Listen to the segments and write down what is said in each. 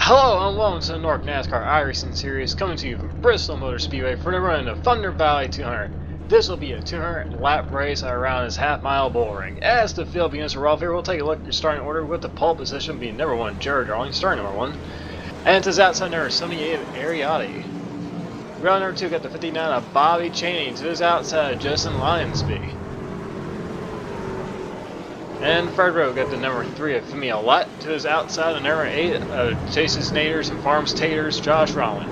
Hello and welcome to the NORC NASCAR iRacing series, coming to you from Bristol Motor Speedway for the run of Thunder Valley 200. This will be a 200 lap race around this half-mile bull ring. As the field begins to roll off here, we'll take a look at your starting order with the pole position being number 1, Jared Darling, starting number 1. And to his outside number 78, Ariotti. Round number 2 got the 59 of Bobby Cheney, to his outside, Justin Lionsby. And third row got the number 3 of Femi Alette, to his outside, the number 8 of Chases Naders and Farms Taters, Josh Rowland.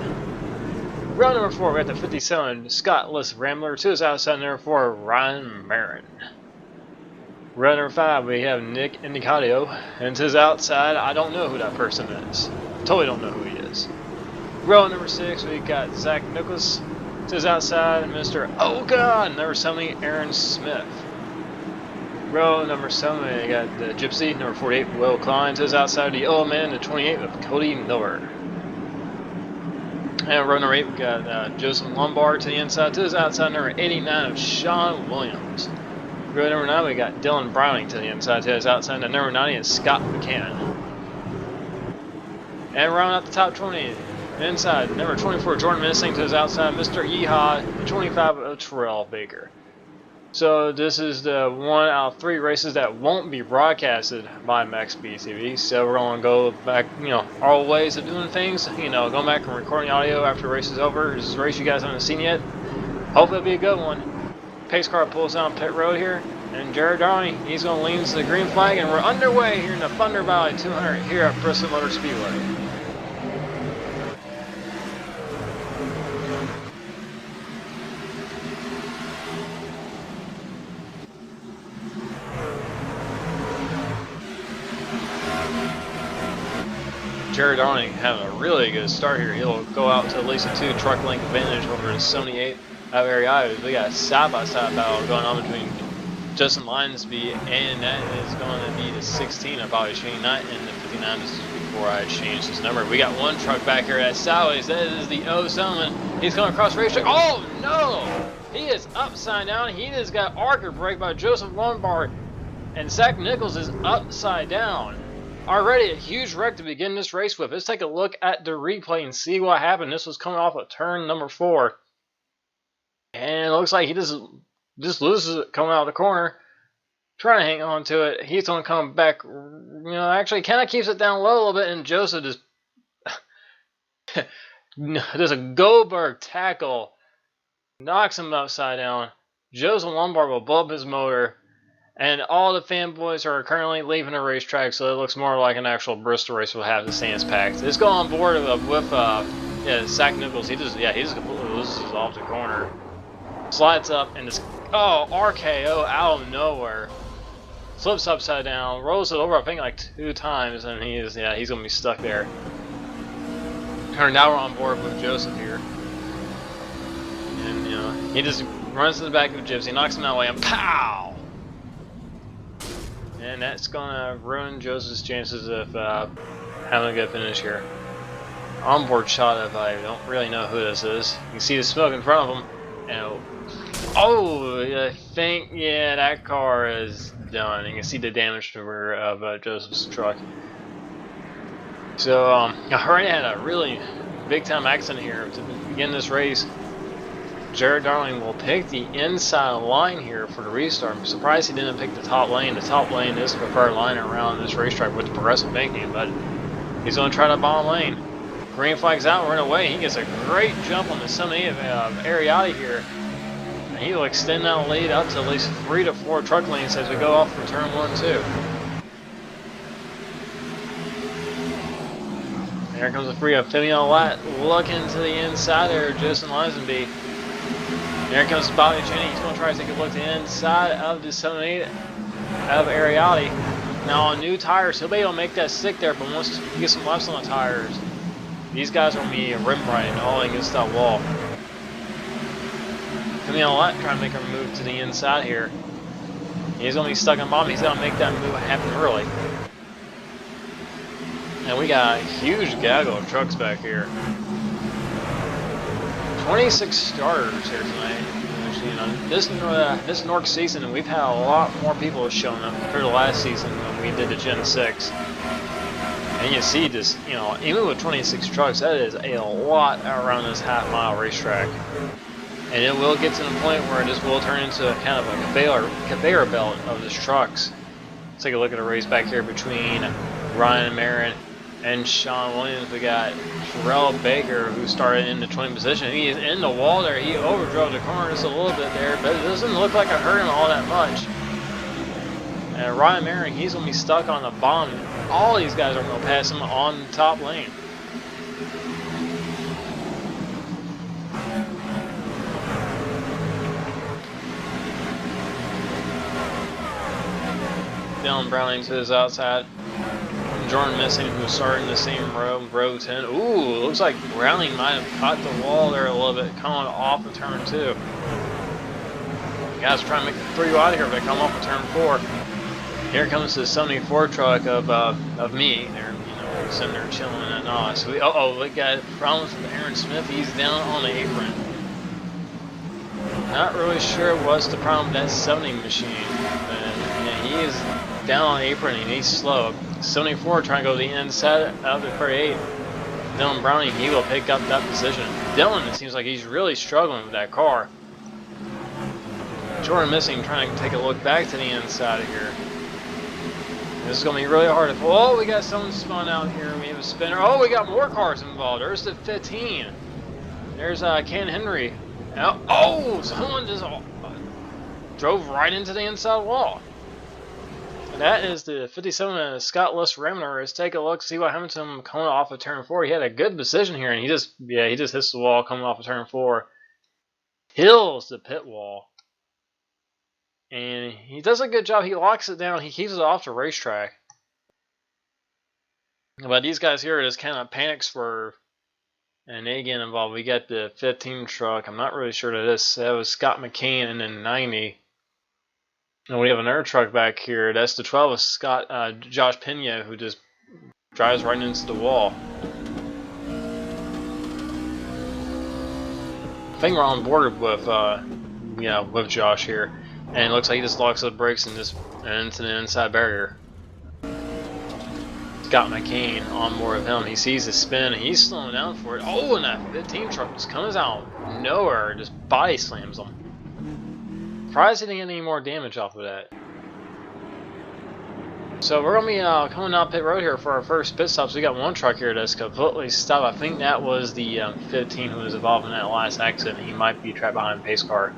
Round number 4 we got the 57 Scott List Rambler, to his outside, number 4 Ryan Marin. Round number 5 we have Nick Indicadio, and to his outside, I don't know who that person is. Totally don't know who he is. Row number 6 we got Zach Nicholas, to his outside, Mr. Oh God, number 70 Aaron Smith. Row number 7, we got the Gypsy, number 48, Will Klein, to his outside, the Old Man, the 28 of Cody Miller. And row number 8, we got Joseph Lombard to the inside, to his outside, number 89 of Sean Williams. Row number 9, we got Dylan Browning to the inside, to his outside, and number 90 is Scott McCann. And round out the top 20, inside, number 24, Jordan Missing, to his outside, Mr. Yeehaw, the 25 of Terrell Baker. So this is the 1 out of 3 races that won't be broadcasted by MaxB TV. So we're going to go back, our ways of doing things. Going back and recording audio after the race is over. This is a race you guys haven't seen yet. Hopefully it'll be a good one. Pace car pulls down pit road here, and Jared Darling, he's going to lean to the green flag, and we're underway here in the Thunder Valley 200 here at Bristol Motor Speedway. Jared Darling having a really good start here. He'll go out to at least a 2 truck length advantage over the 78 of Ariai. We got a side-by-side battle going on between Justin Lionsby, and that is going to be the 16 of Bobby Cheney, not in the 59. This is before I changed his number. We got one truck back here at sideways. That is the 07. He's going across the racetrack. Oh no! He is upside down. He just got archer brake by Joseph Lombard, and Zach Nichols is upside down. Already a huge wreck to begin this race with. Let's take a look at the replay and see what happened. This was coming off of turn number 4. And it looks like he just loses it coming out of the corner. Trying to hang on to it. He's going to come back. Actually kind of keeps it down low a little bit. And Joseph just does a Goldberg tackle. Knocks him upside down. Joseph Lombard will blow up his motor. And all the fanboys are currently leaving the racetrack, so it looks more like an actual Bristol race will have the stands packed. Let's go on board with Zach Nichols. He just completely loses off the corner. Slides up and just RKO out of nowhere. Flips upside down, rolls it over I think like 2 times, and he's gonna be stuck there. And now we're on board with Joseph here. And he just runs to the back of the Gypsy, knocks him that way, and pow! And that's going to ruin Joseph's chances of having a good finish here. Onboard shot if I don't really know who this is. You can see the smoke in front of him. And I think, that car is done. You can see the damage to the rear of Joseph's truck. So, I already had a really big time accident here to begin this race. Jared Darling will pick the inside line here for the restart. I'm surprised he didn't pick the top lane. The top lane is the preferred line around this racetrack with the progressive banking, but he's going to try the bottom lane. Green flag's out, we're in away. He gets a great jump on the 78 of Ariotti here. And he will extend that lead up to at least 3 to 4 truck lanes as we go off for turn 1, 2. Here comes the 3 of Femi Alette looking to the inside there, Justin Lionsby. Here comes Bobby Cheney. He's going to try to take a look to the inside of the 78 of Ariotti. Now on new tires, he'll be able to make that stick there, but once he gets some laps on the tires, these guys are going to be rim riding all against that wall. Coming on a lot, trying to make a move to the inside here. He's going to be stuck on bottom. He's going to make that move happen early. And we got a huge gaggle of trucks back here. 26 starters here tonight. This NORC season, we've had a lot more people showing up compared to last season when we did the Gen 6. And you see this, you know, even with 26 trucks, that is a lot around this half-mile racetrack. And it will get to the point where this will turn into a kind of a conveyor belt of these trucks. Let's take a look at a race back here between Ryan Marin and Sean Williams. We got Terrell Baker, who started in the 20th position. He is in the wall there. He overdrove the corner just a little bit there, but it doesn't look like it hurt him all that much. And Ryan Marin, he's going to be stuck on the bottom. All these guys are going to pass him on the top lane. Dylan Browning to his outside. Jordan Missing, who's starting the same row, row 10. Ooh, looks like Browning might have caught the wall there a little bit, coming off of turn 2. Guys trying to make the 3 out of here, but they come off of turn 4. Here comes the 74 truck of me. They're, you know, sitting there chilling at NOS. We got problems with Aaron Smith. He's down on the apron. Not really sure what's the problem with that 70 machine, but yeah, he is down on the apron and he's slow. 74 trying to go to the inside of the 38. Dylan Browning, he will pick up that position. Dylan, it seems like he's really struggling with that car. Jordan Missing trying to take a look back to the inside of here. This is going to be really hard. Oh, we got someone spun out here. We have a spinner. Oh, we got more cars involved. There's the 15. There's Ken Henry. Oh, someone just drove right into the inside wall. That is the 57 Scott List Remner. Let's take a look, see what happened to him coming off of turn 4. He had a good position here, and he just hits the wall coming off of turn 4. Hills the pit wall. And he does a good job. He locks it down. He keeps it off the racetrack. But these guys here just kind of panic swerve. And they get involved. We got the 15 truck. I'm not really sure that was Scott McCain, and then 90. And we have another truck back here. That's the 12 of Josh Pena, who just drives right into the wall. I think we're on board with with Josh here. And it looks like he just locks the brakes and just into the inside barrier. Scott McCain on board with him. He sees the spin and he's slowing down for it. Oh, and that 15 truck just comes out nowhere, just body slams him. Surprised he didn't get any more damage off of that. So we're going to be coming out pit road here for our first pit stops. We got one truck here that's completely stopped. I think that was the 15 who was involved in that last accident. He might be trapped behind a pace car.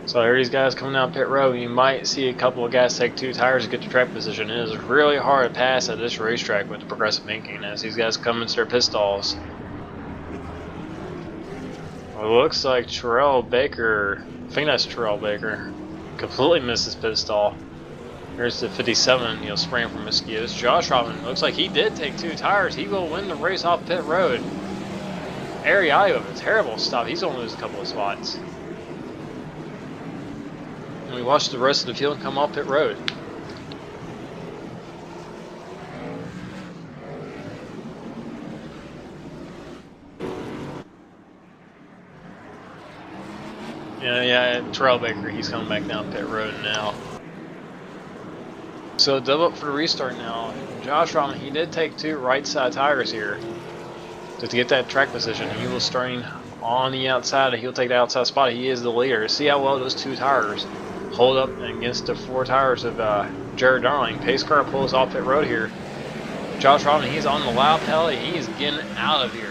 So there these guys coming down pit road. You might see a couple of guys take 2 tires to get to track position. It is really hard to pass at this racetrack with the progressive banking as these guys come into their pit stalls. It looks like Terrell Baker, I think that's Terrell Baker, completely missed his pit stall. Here's the 57, spraying for mosquitoes. Josh Robin, looks like he did take 2 tires. He will win the race off pit road. Ariayo, a terrible stop. He's going to lose a couple of spots. And we watch the rest of the field come off pit road. Yeah, Terrell Baker, he's coming back down pit road now. So double up for the restart now. Josh Rahman, he did take 2 right side tires here just to get that track position. He was starting on the outside. He'll take the outside spot. He is the leader. See how well those 2 tires hold up against the 4 tires of Jared Darling. Pace car pulls off pit road here. Josh Rahman, he's on the loud pedal. He is getting out of here.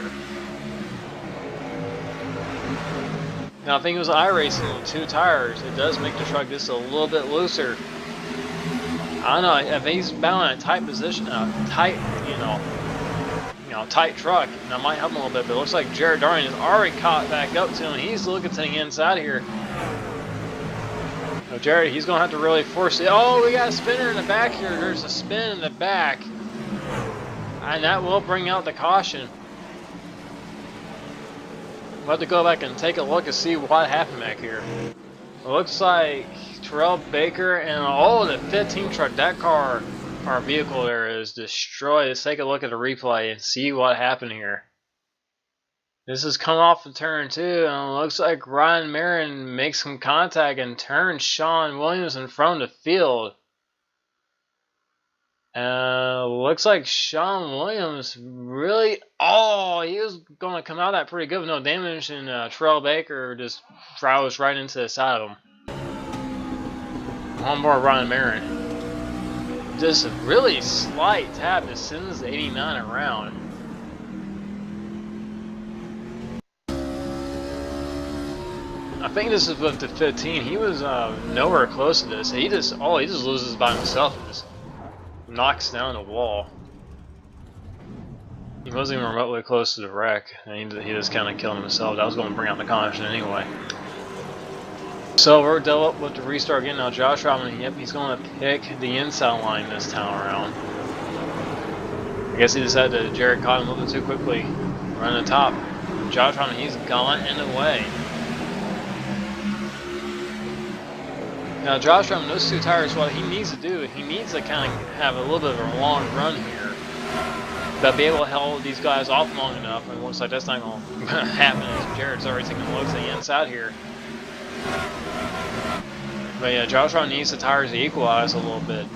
Now I think it was iRacing with 2 tires. It does make the truck just a little bit looser. I don't know if he's bound in a tight position, tight truck, that might help him a little bit. But it looks like Jared Darling has already caught back up to him. He's looking to the inside here. So Jared, he's gonna have to really force it. Oh, we got a spinner in the back here. There's a spin in the back, and that will bring out the caution. We'll have to go back and take a look and see what happened back here. It looks like Terrell Baker and the 15 truck, that car, our vehicle there is destroyed. Let's take a look at the replay and see what happened here. This is coming off of turn 2, and it looks like Ryan Marin makes some contact and turns Sean Williams in front of the field. Looks like Sean Williams really. Oh, he was going to come out of that pretty good with no damage, and Terrell Baker just froze right into the side of him. On board Ryan Marin. Just a really slight tap that sends the 89 around. I think this is with the 15. He was nowhere close to this. He just loses by himself and just knocks down the wall. He wasn't even remotely close to the wreck, and he just kind of killed himself. That was going to bring out the caution anyway. So we're dealt up with the restart again. Now Josh Robin, yep, he's going to pick the inside line this time around. I guess he decided that Jared caught him a little bit too quickly, running the top. Josh Robin, he's gone and away. Now Josh Robin, those two tires, what he needs to do, he needs to kind of have a little bit of a long run here, but be able to hold these guys off long enough. And it looks like that's not going to happen as Jared's already taking a look to the inside here. But yeah, Josh Robin needs the tires to equalize a little bit.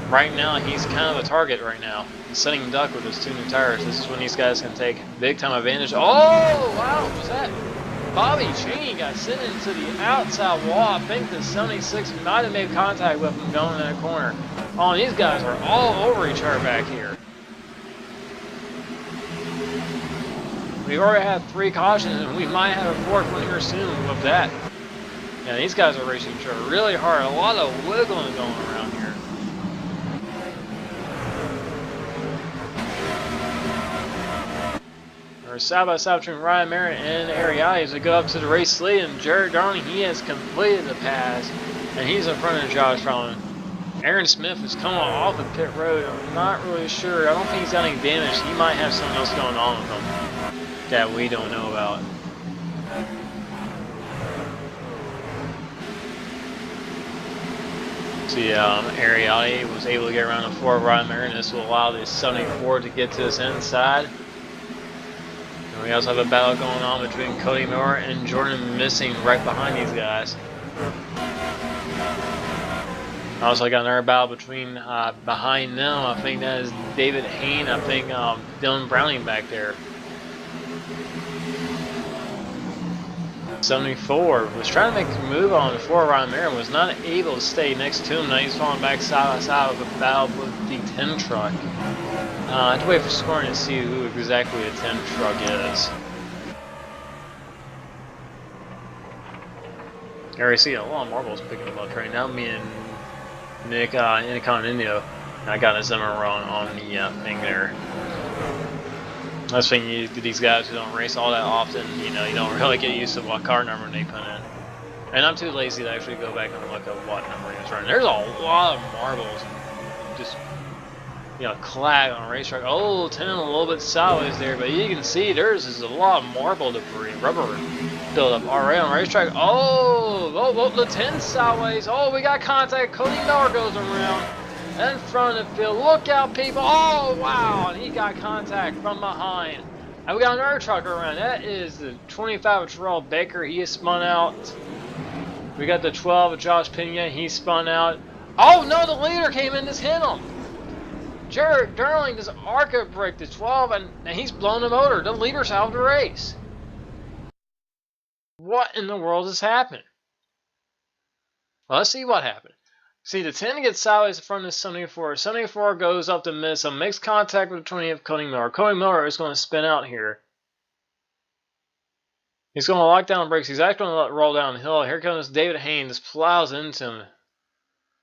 Right now, he's kind of a target right now. He's sitting duck with his two new tires. This is when these guys can take big time advantage. Oh, wow, what was that? Bobby Cheney got sent into the outside wall. I think the 76 might have made contact with him going in that corner. Oh, and these guys are all over each other back here. We've already had 3 cautions, and we might have a 4th one here soon with that. Yeah, these guys are racing each other really hard. A lot of wiggling going around here. We're side by side between Ryan Merritt and Ariai as we go up to the race lead, and Jared Darling, he has completed the pass, and he's in front of Josh Fallon. Aaron Smith is coming off the pit road. I'm not really sure. I don't think he's got any damage. He might have something else going on with him that we don't know about. See, Ariai was able to get around the 4 of Ryan Merritt, and this will allow the 74 to get to this inside. And we also have a battle going on between Cody Miller and Jordan Missing right behind these guys. Also got another battle between behind them. I think that is David Hain. I think Dylan Browning back there. 74 was trying to make a move on the 4. Ryan Merritt was not able to stay next to him. Now he's falling back side by side with a battle with the 10 truck. I have to wait for scoring to see who exactly the 10 truck is. I already see a lot of marbles picking them up right now. Me and Nick Inconino. I got his number wrong on the thing there. That's the thing, these guys who don't race all that often, you know, you don't really get used to what car number they put in. And I'm too lazy to actually go back and look at what number he was running. There's a lot of marbles and just, you know, clag on a racetrack. Oh, 10 a little bit sideways there, but you can see there's just a lot of marble debris, rubber buildup already on the racetrack. Oh, the 10 sideways. Oh, we got contact. Cody Miller goes around in front of the field. Look out, people. Oh, wow. And he got contact from behind. And we got another truck around. That is the 25 of Terrell Baker. He is spun out. We got the 12 of Josh Pena. He spun out. Oh, no, the leader came in. Just hit him. Jared Darling just ARCA braked the 12, and he's blown the motor. The leader's out of the race. What in the world has happened? Well, let's see what happened. See, the 10 gets sideways in front of the 74. 74 goes up to miss him, makes contact with the 20 of Cody Miller. Cody Miller is going to spin out here. He's going to lock down the brakes. He's actually going to roll down the hill. Here comes David Haynes, plows into him.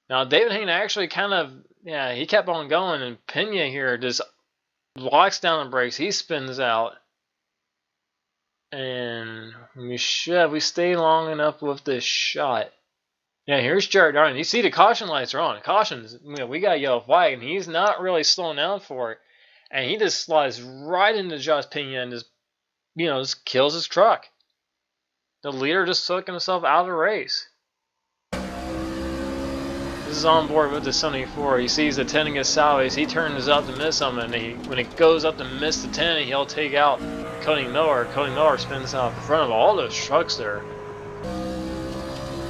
Now, David Haynes actually kind of, yeah, he kept on going, and Pena here just locks down the brakes. He spins out. And we stay long enough with this shot. Yeah, here's Jared Darling. You see the caution lights are on. Cautions, you know, we got a yellow flag, and he's not really slowing down for it. And he just slides right into Josh Pena and just, you know, just kills his truck. The leader just took himself out of the race. This is on board with the 74. He sees the 10 get sideways. He turns up to miss him, and when it goes up to miss the 10, he'll take out Cody Miller. Cody Miller spins out in front of all those trucks there.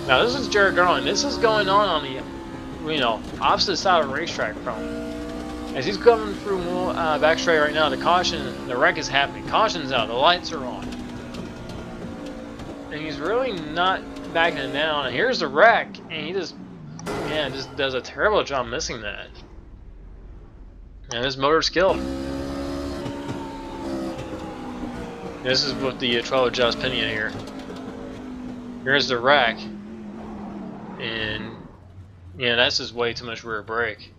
Now this is Jared Darling. This is going on the opposite side of the racetrack from him. As he's coming through back straight right now, the wreck is happening. Caution's out, the lights are on. And he's really not backing down. And here's the wreck, and he just does a terrible job missing that. And his motor's killed. This is with the 12 adjust pinion here. Here's the wreck, and that's just way too much rear brake.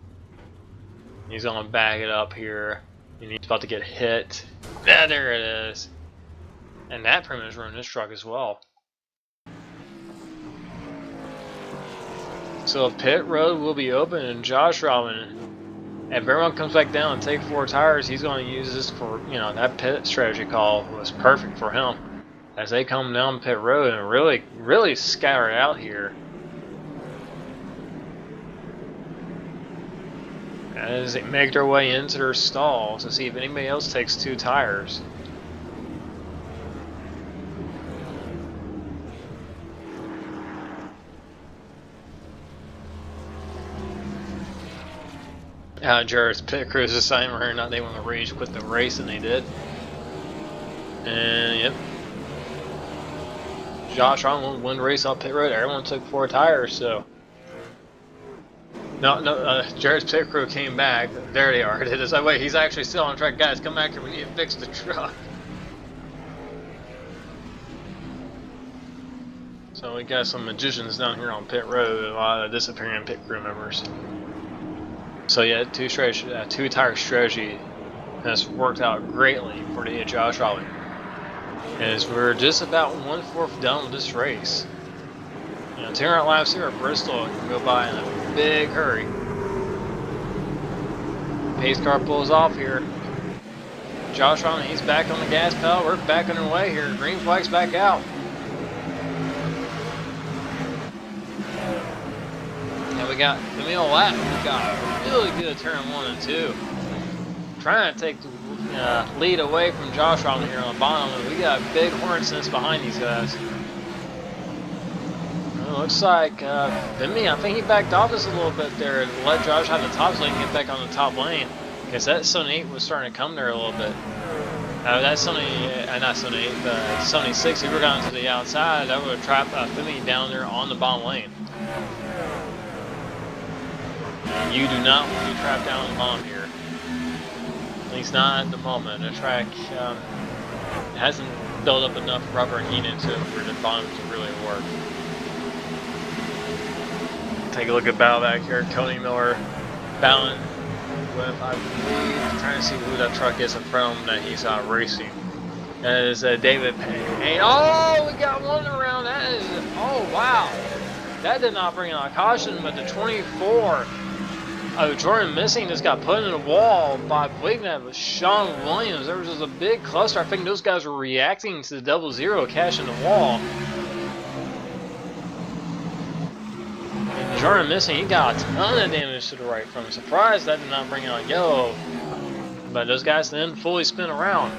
He's gonna back it up here, and he's about to get hit. Ah, there it is. And that pretty much ruined this truck as well. So pit road will be open, and Josh Robin, if everyone comes back down and take 4 tires, he's going to use this for, that pit strategy call was perfect for him. As they come down pit road and really scatter it out here. As they make their way into their stall to see if anybody else takes 2 tires. Jared's pit crew is deciding whether or not they want to rage quit the race, and they did. And yep, Josh Robin won the race off pit road. Everyone took 4 tires, so no. Jared's pit crew came back. There they are. It is like, wait, he's actually still on track, guys. Come back here. We need to fix the truck. So we got some magicians down here on pit road. A lot of disappearing pit crew members. So yeah, 2-tire strategy has worked out greatly for the Josh Robin. As we're just about 1/4 done with this race. 200 laps here at Bristol can go by in a big hurry. Pace car pulls off here. Josh Robin, he's back on the gas pedal. We're back underway here. Green flag's back out. We got the middle lap. We got a really good turn 1 and 2. Trying to take the lead away from Josh Robin here on the bottom. And we got big horn sense behind these guys. Well, looks like Vimy, I think he backed off just a little bit there and let Josh have the top so he can get back on the top lane. Because that 78 was starting to come there a little bit. That 78, not 78, but 76, if we were down to the outside, that would have trapped Vimy down there on the bottom lane. You do not want to be trapped down the bottom here. At least not at the moment. The track hasn't built up enough rubber and heat into it for the bottom to really work. Take a look at battle back here. Cody Miller battling with, I believe, trying to see who that truck is in front of him that he's racing. That is David Payne. Oh, we got one around. That is, oh wow. That did not bring out a caution, but the 24 of Jordan Missing just got put in the wall by, I believe that was Sean Williams. There was just a big cluster. I think those guys were reacting to the 00 cash in the wall. And Jordan Missing, he got a ton of damage to the right from him. Surprised that did not bring out yellow. But those guys then fully spin around.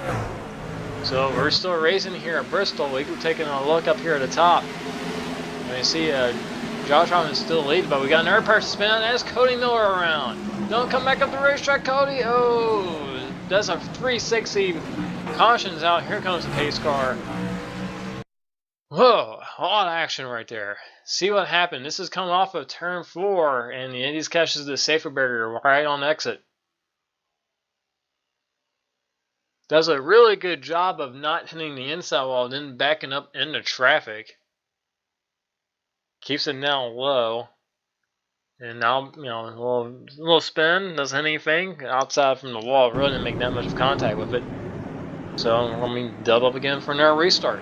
So we're still racing here at Bristol. We're taking a look up here at the top. And you see Josh Robin is still leading, but we got another person spin out. That's Cody Miller around. Don't come back up the racetrack, Cody. Oh, that's a 360. Cautions out. Here comes the pace car. Whoa, a lot of action right there. See what happened. This is coming off of turn 4, and the Indies catches the safety barrier right on exit. Does a really good job of not hitting the inside wall, then backing up into traffic. Keeps it down low. And now, a little spin, doesn't hit anything outside from the wall. Really didn't make that much of contact with it. So, let me double up again for another restart.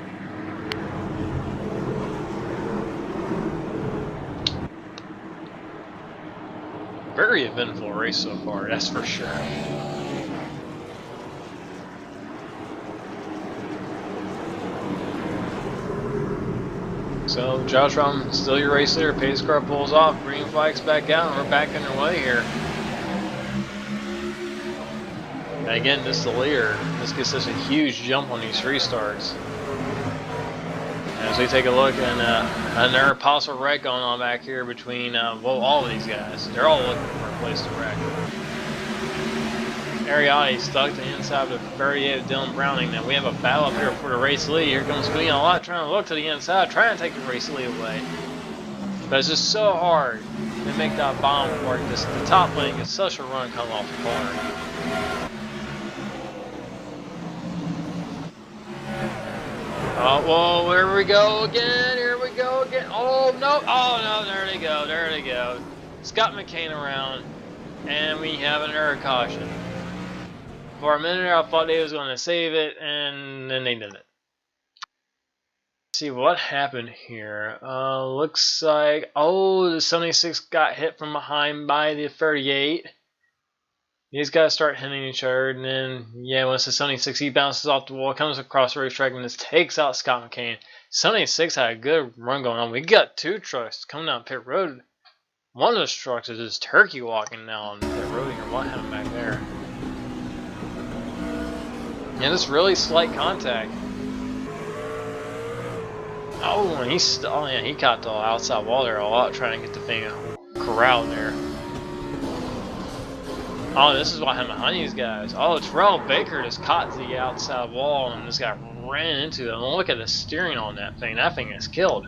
Very eventful race so far, that's for sure. So, Josh Robin, still your race leader. Pace car pulls off. Green flag's back out, and we're back underway here. And again, this is the leader. This gets such a huge jump on these restarts. As As we take a look at another possible wreck going on back here between, well, all of these guys. They're all looking for a place to wreck. Ariotti stuck to the inside of the 38 of Dylan Browning. Now we have a battle up here for the race lead. Here comes Queen a lot trying to look to the inside, trying to take the race lead away. But it's just so hard to make that bomb work. The top lane gets such a run coming off the corner. Oh, whoa, here we go again, here we go again. Oh, no, there they go, there they go. Scott McCain around, and we have an error caution. For a minute, I thought they was going to save it, and then they didn't. Let's see what happened here. Looks like, oh, the 76 got hit from behind by the 38. These guys start hitting each other, and then, yeah, once the 76, he bounces off the wall, comes across the racetrack, and just takes out Scott McCain. 76 had a good run going on. We got two trucks coming down pit road. One of those trucks is just turkey walking now on pit road here. What happened back there? Yeah, this really slight contact. Oh, and he caught the outside wall there a lot, trying to get the thing corralled there. Oh, this is what happened behind these guys. Oh, Terrell Baker just caught the outside wall and this guy ran into it. And look at the steering on that thing. That thing is killed.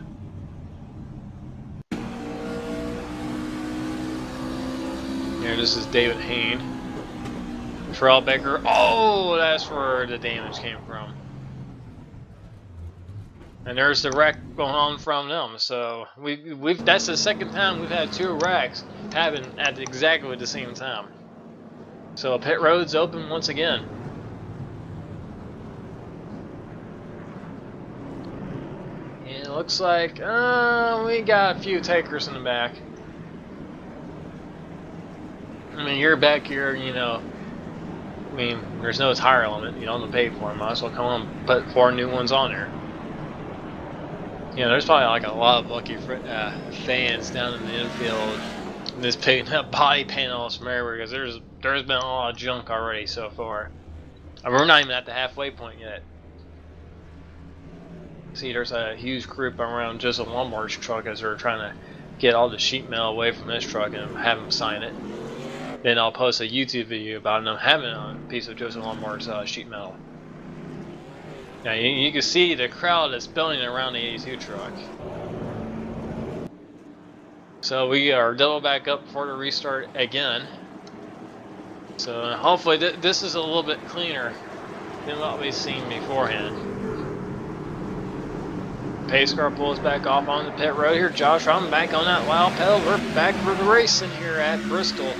Here, this is David Hayne. Terrell Baker. Oh, that's where the damage came from. And there's the wreck going on from them. So that's the second time we've had two wrecks happen at exactly the same time. So pit road's open once again. And it looks like we got a few takers in the back. I mean, you're back here, you know. I mean, there's no tire limit. You don't pay for them. Might as well come on and put 4 new ones on there. You know, there's probably like a lot of lucky fans down in the infield just picking up body panels from everywhere because there's been a lot of junk already so far. And we're not even at the halfway point yet. See, there's a huge group around Joseph Lombard's truck as they're trying to get all the sheet metal away from this truck and have him sign it. Then I'll post a YouTube video about them having a piece of Joseph Lombard's sheet metal. Now you can see the crowd that's building around the 82 truck. So we are double back up for the restart again. So hopefully this is a little bit cleaner than what we've seen beforehand. Pace car pulls back off on the pit road here. Josh, I'm back on that loud pedal. We're back for the racing here at Bristol.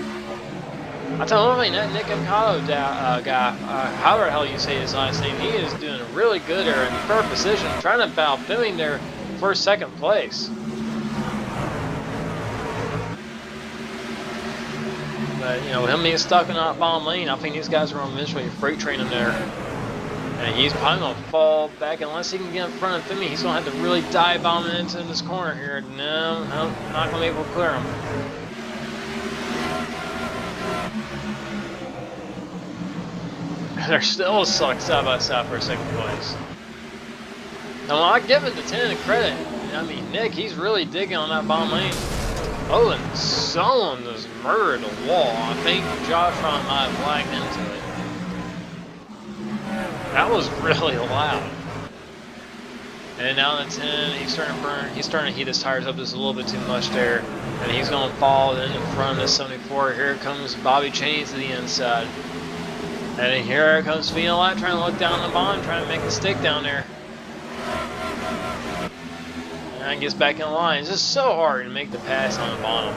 I tell you, that Nick Imcado guy, however the hell you say his last name, he is doing really good there in third position, trying to battle Fleming there for second place. But, you know, him being stuck in that bomb lane, I think these guys are going to eventually freight train him there. And he's probably going to fall back unless he can get in front of Femi. He's going to have to really dive bomb into this corner here. No, not going to be able to clear him. They're still stuck side by side for second place. Now, I give it to 10 credit. I mean, Nick, he's really digging on that bomb lane. Oh, and someone just murdered a wall. I think Josh might have lagged into it. That was really loud. And now the 10, he's starting to burn. He's starting to heat his tires up just a little bit too much there. And he's going to fall in front of the 74. Here comes Bobby Cheney to the inside. And here comes Violet trying to look down the bottom, trying to make a stick down there. And gets back in line. It's just so hard to make the pass on the bottom.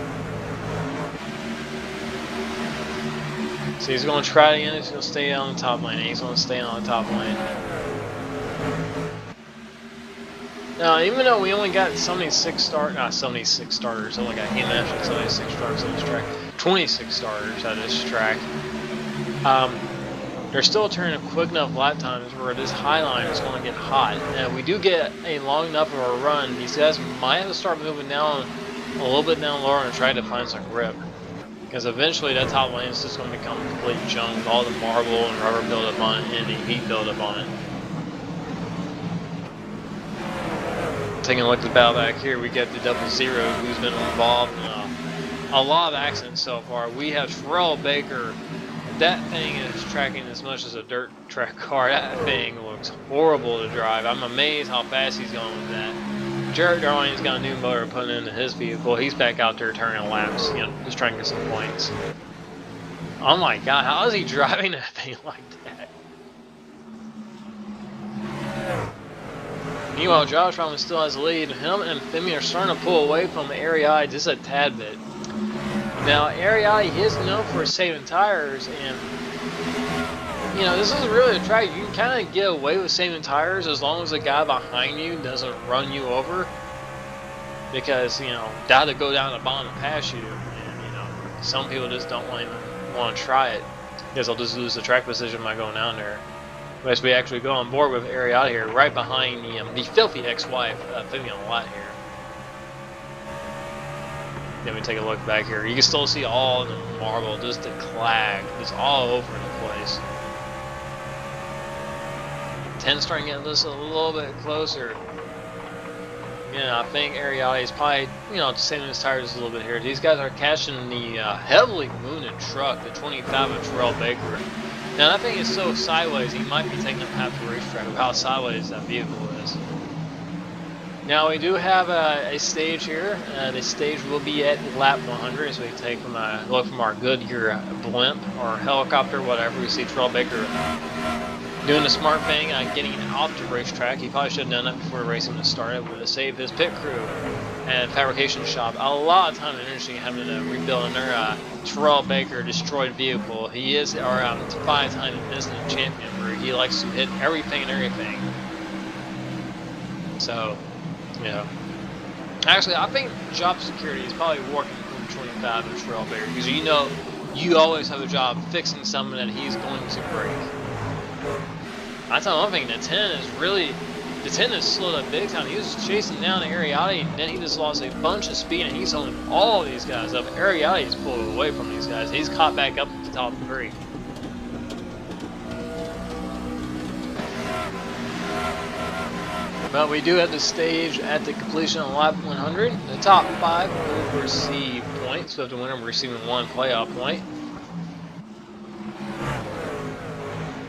So he's going to try it again. He's going to stay on the top lane. He's going to stay on the top lane. Now, even though we only got 76 starters, not 76 starters, only got him actually 76 starters on this track, 26 starters at this track. They're still turning quick enough lap times where this high line is going to get hot. Now, we do get a long enough of a run. These guys might have to start moving down a little bit down lower and try to find some grip. Because eventually that top lane is just going to become complete junk with all the marble and rubber buildup on it and the heat buildup on it. Taking a look at the battle back here, we got the 00 who's been involved in a lot of accidents so far. We have Terrell Baker. That thing is tracking as much as a dirt track car. That thing looks horrible to drive. I'm amazed how fast he's going with that. Jared Darling's got a new motor put into his vehicle. He's back out there turning laps, you know, just trying to get some points. Oh my god, how is he driving that thing like that? Meanwhile, Josh Roman still has the lead. Him and Femi are starting to pull away from Ariai just a tad bit. Now, Ariai is known for saving tires, and you know, this is really a track. You can kind of get away with saving tires as long as the guy behind you doesn't run you over, because you know, doubt to go down the bottom and pass you, and you know, some people just don't want to try it because they'll just lose the track position by going down there. But as we actually go on board with Ariai here, right behind the filthy ex-wife, Femi on the lot here. Then we take a look back here. You can still see all the marble, just the clag, just all over the place. 10 starting to get this a little bit closer. Yeah, I think Ariai is probably, you know, saving his tires a little bit here. These guys are catching the heavily wounded truck, the 25 of Terrell Baker. Now that thing is so sideways, he might be taking up half the racetrack of how sideways that vehicle is. Now we do have a stage here. The stage will be at lap 100 as we take from a look from our Goodyear blimp or helicopter, whatever. We see Terrell Baker doing the smart thing, getting off the racetrack. He probably should have done that before the race even started, to save his pit crew and fabrication shop a lot of time and energy having to rebuild their Terrell Baker destroyed vehicle. He is our 5-time Michelin champion, where he likes to hit everything and everything. So, you know, actually, I think job security is probably working for 25 and Terrell Baker, because you know, you always have a job fixing something that he's going to break. I tell you one thing, the 10 is really, the 10 is slowed up big time. He was chasing down Ariati, and then he just lost a bunch of speed, and he's holding all these guys up. Ariati's pulled away from these guys. He's caught back up at the top 3. But we do have the stage at the completion of lap 100. The top 5 will receive points, so the winner will receive 1 playoff point.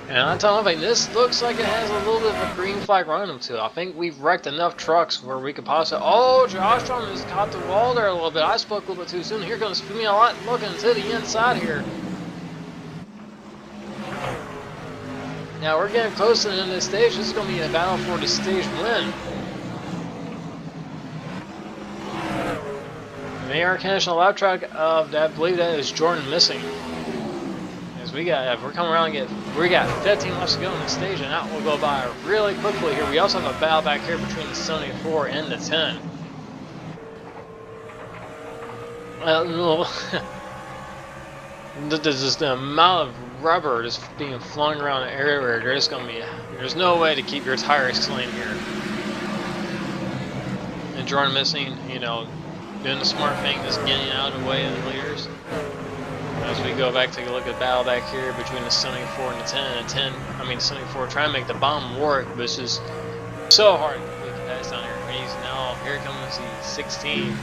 And I tell you, this looks like it has a little bit of a green flag running to it. I think we've wrecked enough trucks where we could possibly... Oh, Josh Truman has caught the wall there a little bit. I spoke a little bit too soon. Here comes Femi a lot looking to the inside here. Now we're getting close to the end of the stage. This is going to be a battle for the stage win. The AR National lap track of, I believe that is Jordan missing. As we got, we're coming around and we got 15 laps to go in the stage, and that will go by really quickly here. We also have a battle back here between the 74 and the 10. There's just the amount of rubber just being flung around everywhere. There's no way to keep your tires clean here. And Jordan missing, you know, doing the smart thing, just getting out of the way of the leaders. As we go back, take a look at the battle back here between the 74 and the 10. And 10, I mean 74, trying to make the bomb work, but it's just so hard to complete the pass down here. And he's now, here comes the 16.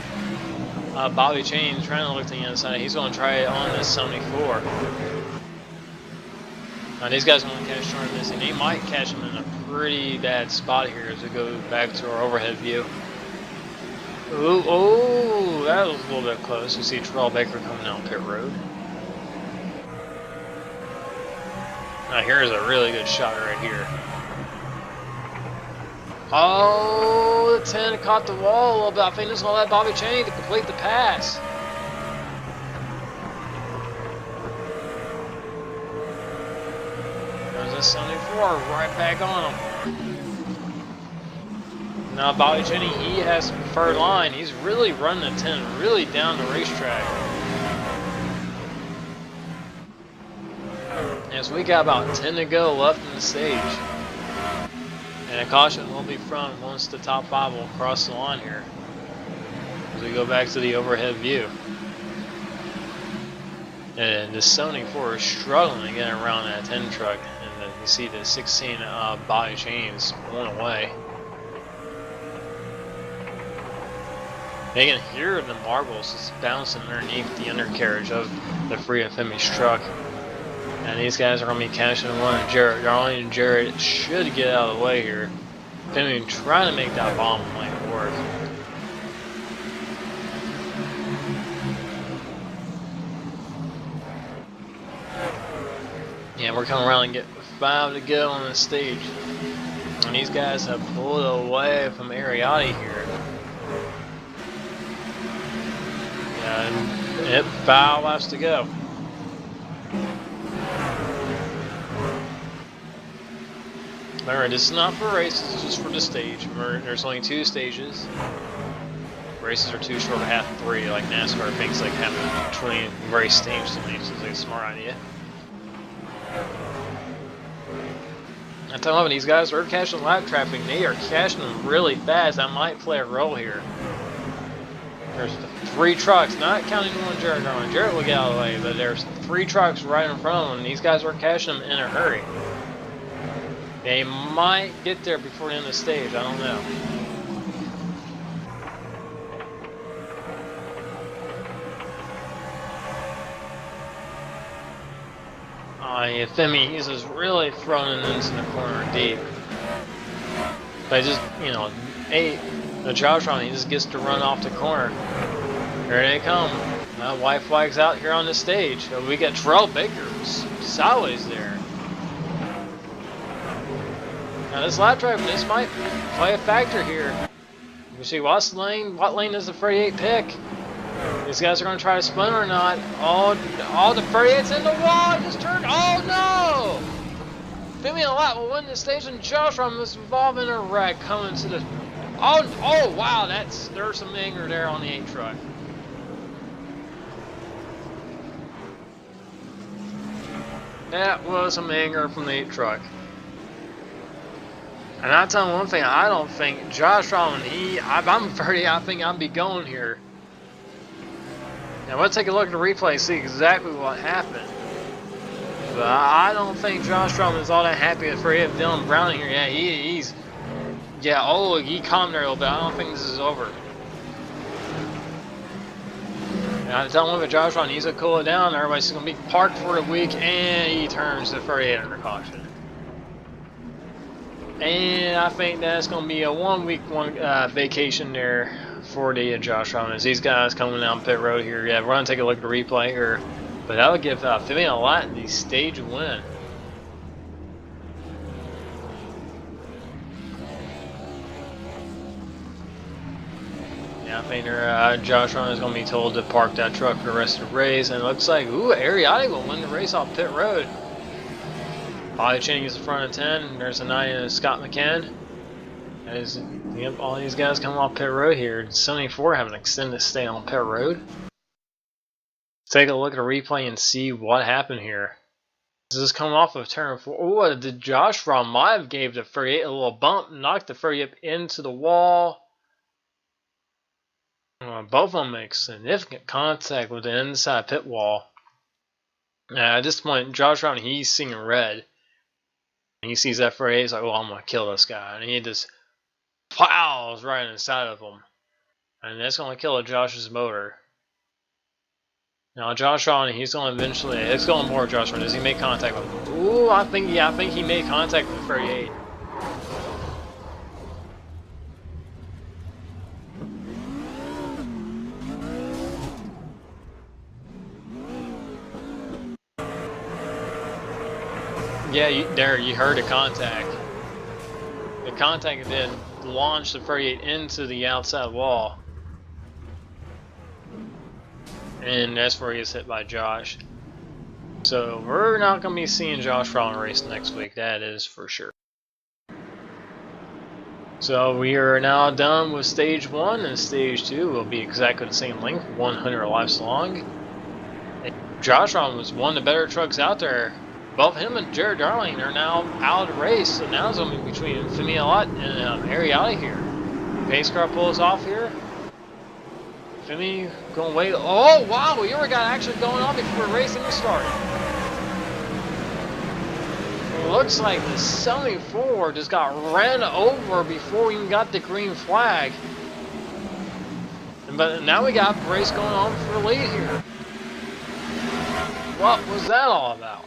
Bobby Chain trying to look to the inside. He's going to try it on the 74. Now these guys want to catch Jordan missing. They might catch him in a pretty bad spot here as we go back to our overhead view. Ooh, oh, that was a little bit close. You see Terrell Baker coming down pit road. Now here's a really good shot right here. Oh, the 10 caught the wall a little bit. I think this will let Bobby Chain to complete the pass. There's a 74 right back on him. Now Bobby Chain, he has preferred line. He's really running the 10 really down the racetrack. As we got about 10 to go left in the stage. And a caution will be front once the top 5 will cross the line here. As we go back to the overhead view. And the 74 is struggling to get around that 10 truck. And then you see the 16 Bobby Chains pulling away. You can hear the marbles just bouncing underneath the undercarriage of the free Femi's truck. And these guys are going to be catching one. Jarrett Darling and Jarrett should get out of the way here. Femi trying to make that bomb lane work. Yeah, we're coming around and get 5 to go on the stage. And these guys have pulled away from Ariotti here. And yep, 5 laps to go. Remember, this is not for races, it's just for the stage. Remember, there's only 2 stages. Races are too short to have 3, like NASCAR thinks like having 20 race stages to me, so it's like a smart idea. I tell you, these guys are catching lap traffic. They are catching them really fast. That might play a role here. There's 3 trucks, not counting one Jarrett Darling. Jarrett will get out of the way, but there's 3 trucks right in front of them, and these guys are catching them in a hurry. They might get there before the end of the stage. I don't know. Yeah, Femi, he's just really throwing it into the corner deep. But just, you know, the Joshron, he just gets to run off the corner. Here they come. White flag's out here on the stage. We got Terrell Baker sideways there. Now this lap drive, this might play a factor here. You see what lane does the 38 pick? These guys are going to try to spin or not. Oh, the 38's in the wall. Just turned. Oh no! Femi a lap will win the stage, and Joshron was involved in a wreck coming to the. Oh wow! There's some anger there on the 8 truck. That was some anger from the 8 truck. And I tell you one thing, I don't think Joshron, I think I'll be going here. Now we'll take a look at the replay, see exactly what happened. But I don't think Joshron is all that happy for him. Dylan Brown here. Yeah, he's he calmed there a little bit. I don't think this is over. And I tell him with Joshron, he's gonna cool it down. Everybody's gonna be parked for a week, and he turns the 38 under caution. And I think that's going to be a 1 week vacation there for the Joshron as these guys coming down pit road here. Yeah, we're going to take a look at the replay here. But that would give Femi a lot in the stage win. Yeah, I think Joshron is going to be told to park that truck for the rest of the race. And it looks like, Ariotti will win the race off pit road. Ollie Cheney is the front of 10. There's a 9 and Scott McCann. Yep, all these guys coming off pit road here. 74 have an extended stay on pit road. Let's take a look at a replay and see what happened here. This is coming off of turn 4. Oh, the Joshron might have gave the 38 a little bump, knocked the 38 into the wall. Both of them make significant contact with the inside pit wall. At this point, Joshron, he's seeing red. He sees that 38, he's like, well, I'm going to kill this guy. And he just plows right inside of him. And that's going to kill Josh's motor. Now, Joshron, he's going to eventually, it's going more Joshron. Does he make contact with him? Ooh, I think he made contact with the 38. Yeah, you heard the contact. The contact then launched the 38 into the outside wall. And that's where he gets hit by Josh. So we're not going to be seeing Joshron race next week, that is for sure. So we are now done with stage 1, and stage 2 will be exactly the same length, 100 laps long. And Joshron was one of the better trucks out there. Both him and Jarrett Darling are now out of the race, so now it's going to be between Femi and Ariotti here. Pace car pulls off here. Femi going way. Oh wow, we already got action going on before the race even started. It looks like the 74 just got ran over before we even got the green flag. And But now we got a race going on for the lead here. What was that all about?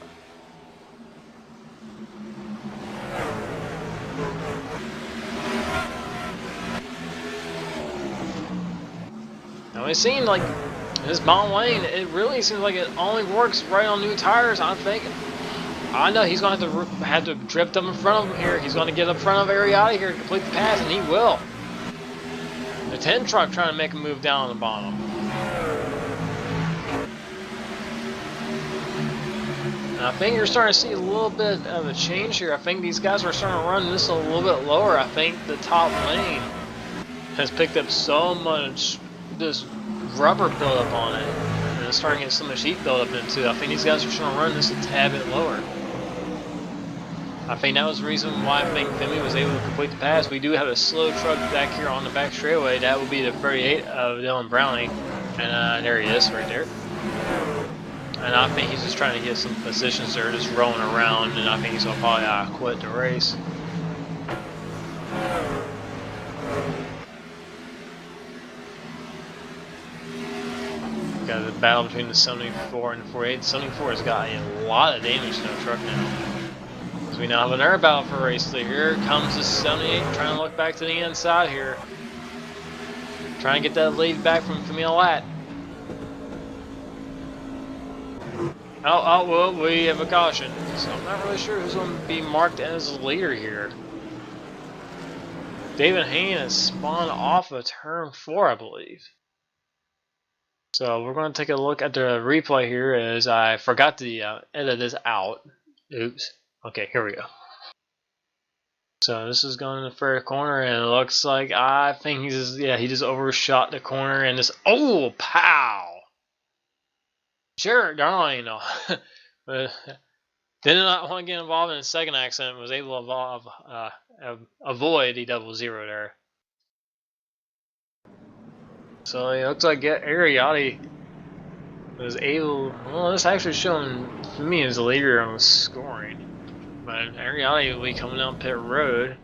Now it seemed like this bottom lane, it really seems like it only works right on new tires. I'm thinking, I know he's going to have to drift up in front of him here. He's going to get up front of Ariotti here to complete the pass, and he will. The 10 truck trying to make a move down on the bottom. And I think you're starting to see a little bit of a change here. I think these guys are starting to run this a little bit lower. I think the top lane has picked up so much this rubber buildup on it, and it's starting to get so much heat buildup into it. I think these guys are starting to run this a tad bit lower. I think that was the reason why I think Femi was able to complete the pass. We do have a slow truck back here on the back straightaway. That would be the 38 of Dylan Browning, and there he is right there. And I think he's just trying to get some positions there, just rolling around, and I think he's going to probably quit the race. Got the battle between the 74 and the 48. The 74 has got a lot of damage to the truck now. So we now have another battle for race lead. Here comes the 78, trying to look back to the inside here. Trying to get that lead back from Camille Latt. Oh, well, we have a caution. So I'm not really sure who's going to be marked as the leader here. David Hayne has spawned off of turn 4, I believe. So we're going to take a look at the replay here, as I forgot to edit this out. Oops. Okay, here we go. So this is going to the first corner, and it looks like I think he just overshot the corner, and this pow! Sure, darling, no. Did not want to get involved in a second accident. Was able to avoid the 00 there. So it looks like Ariotti was able. Well, this actually showing for me as the leader on scoring. But Ariotti will be coming down pit road,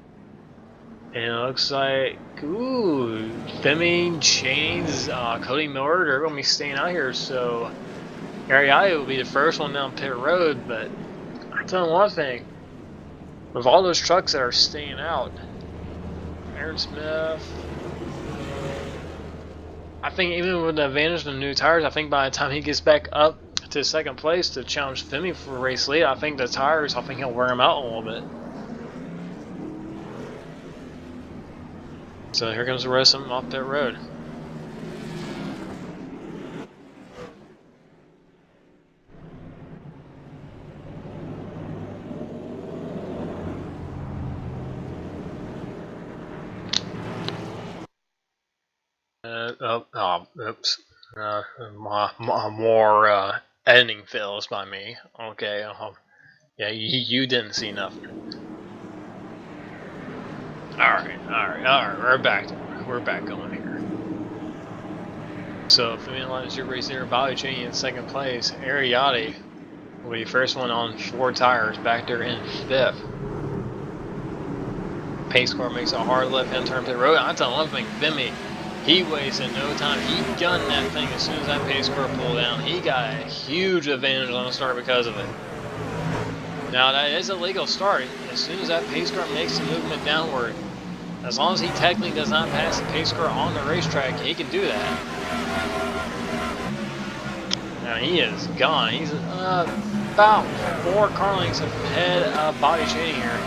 and it looks like Femi, Chains, Cody Miller, they're going to be staying out here. So Ariotti will be the first one down pit road. But I tell you one thing, with all those trucks that are staying out, Aaron Smith, I think even with the advantage of the new tires, I think by the time he gets back up to second place to challenge Femi for race lead, I think the tires, I think he'll wear him out a little bit. So here comes the rest of them off pit road. Oops. More editing fails by me. Okay. Yeah, you didn't see nothing. All right. We're back going here. So Femi lines your race there, Bobby Cheney in second place. Ariotti will be first one on 4 tires, back there in 5th. Pace car makes a hard left-hand turn to the road. I'll tell one thing, Femi, he wasted no time. He gunned that thing as soon as that pace car pulled down. He got a huge advantage on the start because of it. Now that is a legal start. As soon as that pace car makes the movement downward, as long as he technically does not pass the pace car on the racetrack, he can do that. Now he is gone. He's about 4 car lengths ahead of Bobby Cheney here.